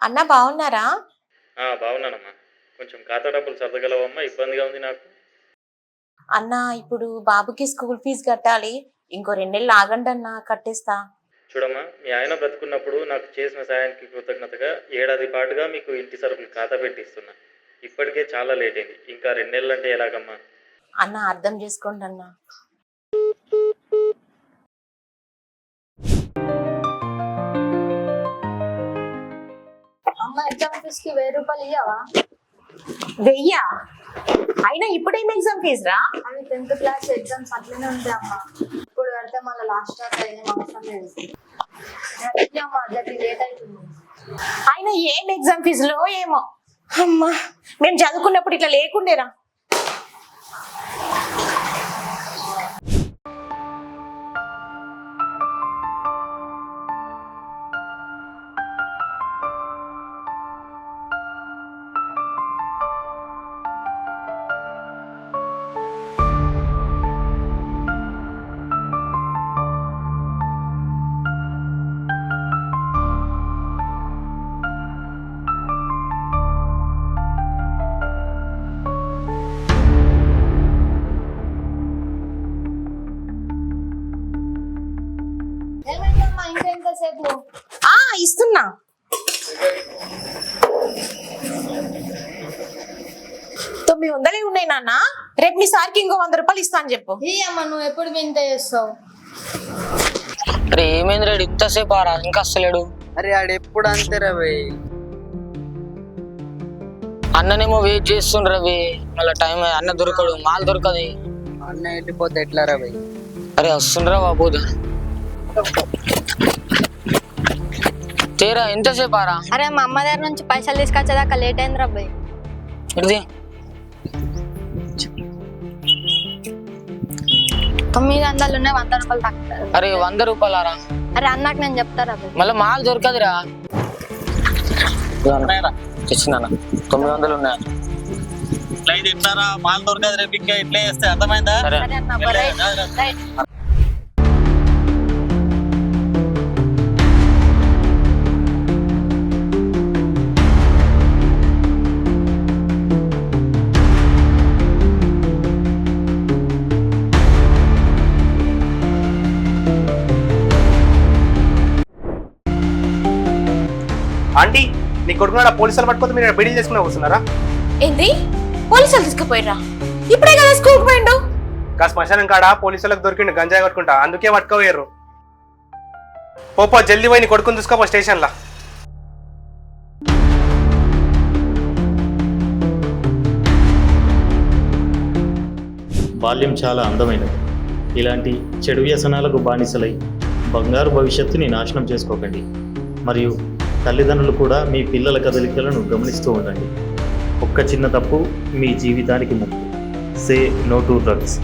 అన్న బాగున్నారా? బాగున్నానమ్మా. కొంచెం ఖాతా డబ్బులు సర్దగలవమ్మా? ఇబ్బందిగా ఉంది నాకు. అన్న ఇప్పుడు బాబుకి స్కూల్ ఫీజు కట్టాలి. ఇంకో 2 నెలలు ఆగండి అన్న, కట్టేస్తా. చూడమ్మా, మీ ఆయన బ్రతుకున్నప్పుడు నాకు చేసిన సాయానికి కృతజ్ఞతగా ఏడాది పాటుగా మీకు ఇంటి సరుకులు ఖాతా పెట్టిస్తున్నా. ఇప్పటికే చాలా లేట్ అయింది. ఇంకా 2 నెలలు అంటే ఎలాగమ్మా? అన్న అర్థం చేసుకోండి అన్న. అమ్మ ఎగ్జామ్ ఫీజ్ కి 1000 రూపాయలు ఇయ్యవా? 1000? అయినా ఇప్పుడేం ఎగ్జామ్ ఫీజు రా? అవి 10th క్లాస్ ఎగ్జామ్స్ అట్లనే ఉంటాయి అమ్మ. ఇప్పుడు కడితే మళ్ళీ లాస్ట్ దాకా ఏం అవసరం లేదు. అమ్మ అది లేట్ అవుతుంది. అయినా ఏం ఎగ్జామ్ ఫీజులో ఏమో. అమ్మా, మేము చదువుకున్నప్పుడు ఇట్లా లేకుండేరా. ఏమైందమ్మా ఇంకా ఎంతసేపు? ఇస్తున్నా. తొమ్మిది 900 ఉన్నాయి నాన్న. రేపు మీ సార్కి ఇంకో 100 రూపాయలు ఇస్తా అని చెప్పు. ఈ అమ్మ నువ్వు ఎప్పుడు వింత చేస్తావు? అరే ఏమైంది రేడు ఇంతసేపు ఆరా ఇంకా వస్తలేడు? అరే ఆడెప్పుడు అంతే రవి. అన్ననేమో వెయిట్ చేస్తుండ్రు రవి. మళ్ళీ టైం అన్న దొరకడు, మాల్ దొరకదు. అన్న వెళ్ళిపోతే ఎట్లా రవి? అరే వస్తుండ్రా బాబు. తేరా ఎంతసేపు ఆరా? అరే మా అమ్మ దగ్గర నుంచి పైసలు తీసుకొచ్చేదాకా లేట్ అయింది రబ్బాయి. ఇది 900 ఉన్నాయి, 100 రూపాయలు తక్కువ. అరే 100 రూపాయలు ఆరా? అరే అన్నాక నేను చెప్తా రబ్బాయి. మళ్ళీ మాల్ దొరకదురా. తెచ్చిన 900 ఉన్నాయా? ఇట్లా ఇది ఇట్లారా మాల్ దొరకదు రేపు ఇంకా ఇట్లా చేస్తే అర్థమైందా? సరే సరే అన్న, రైట్. ఆంటీ, నీ కొడుకున్నాడు పోలీసులు పట్టుకోతే మీరు బీడీలు చేసుకుని వస్తున్నారా? ఏంది? పోలీసులు తీసుకుపోయిరా? ఇప్పుడే కదా స్కూల్కి పోయిండు. కా శ్మశానం కాడ పోలీసులకు దొరికిండు గంజాయి పట్టుకుంటా, అందుకే పట్టుకోవేర్రు. పోపో జల్దీ పోయి నీ కొడుకుని చూసుకోపో స్టేషన్లో. బాల్యం చాలా అందమైనది. ఇలాంటి చెడు వ్యసనాలకు బానిసలై బంగారు భవిష్యత్తుని నాశనం చేసుకోకండి. మరియు తల్లిదండ్రులు కూడా మీ పిల్లల కదలికలను గమనిస్తూ ఉండండి. ఒక్క చిన్న తప్పు మీ జీవితానికి ముప్పు. Say no to drugs.